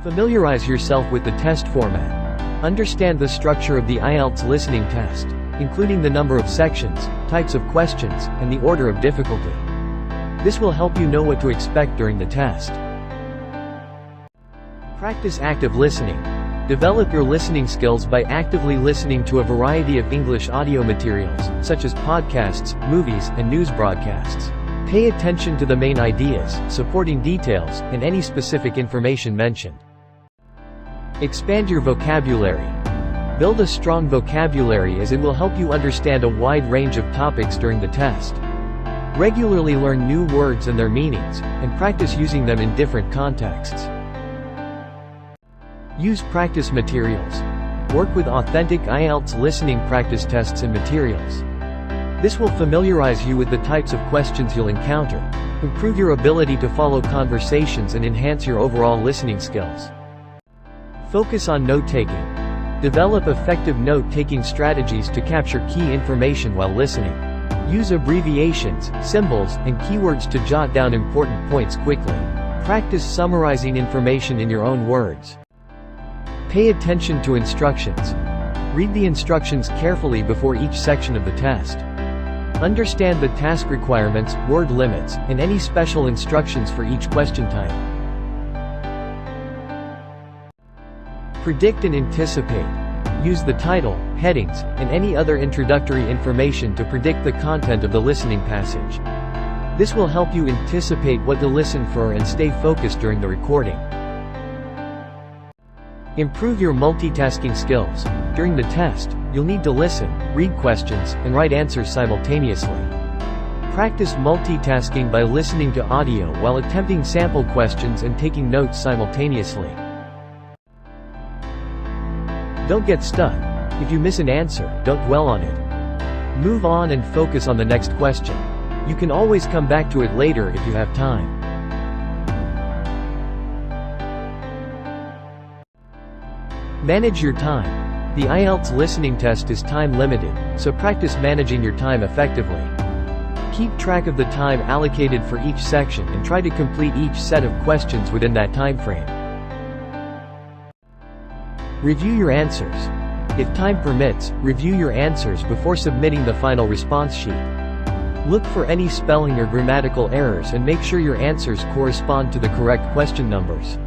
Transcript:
Familiarize yourself with the test format. Understand the structure of the IELTS listening test, including the number of sections, types of questions, and the order of difficulty. This will help you know what to expect during the test. Practice active listening. Develop your listening skills by actively listening to a variety of English audio materials, such as podcasts, movies, and news broadcasts. Pay attention to the main ideas, supporting details, and any specific information mentioned. Expand your vocabulary. Build a strong vocabulary as it will help you understand a wide range of topics during the test. Regularly learn new words and their meanings, and practice using them in different contexts. Use practice materials. Work with authentic IELTS listening practice tests and materials. This will familiarize you with the types of questions you'll encounter, improve your ability to follow conversations, and enhance your overall listening skills. Focus on note-taking. Develop effective note-taking strategies to capture key information while listening. Use abbreviations, symbols, and keywords to jot down important points quickly. Practice summarizing information in your own words. Pay attention to instructions. Read the instructions carefully before each section of the test. Understand the task requirements, word limits, and any special instructions for each question type. Predict and anticipate. Use the title, headings, and any other introductory information to predict the content of the listening passage. This will help you anticipate what to listen for and stay focused during the recording. Improve your multitasking skills. During the test, you'll need to listen, read questions, and write answers simultaneously. Practice multitasking by listening to audio while attempting sample questions and taking notes simultaneously. Don't get stuck. If you miss an answer, don't dwell on it. Move on and focus on the next question. You can always come back to it later if you have time. Manage your time. The IELTS listening test is time-limited, so practice managing your time effectively. Keep track of the time allocated for each section and try to complete each set of questions within that time frame. Review your answers. If time permits, review your answers before submitting the final response sheet. Look for any spelling or grammatical errors and make sure your answers correspond to the correct question numbers.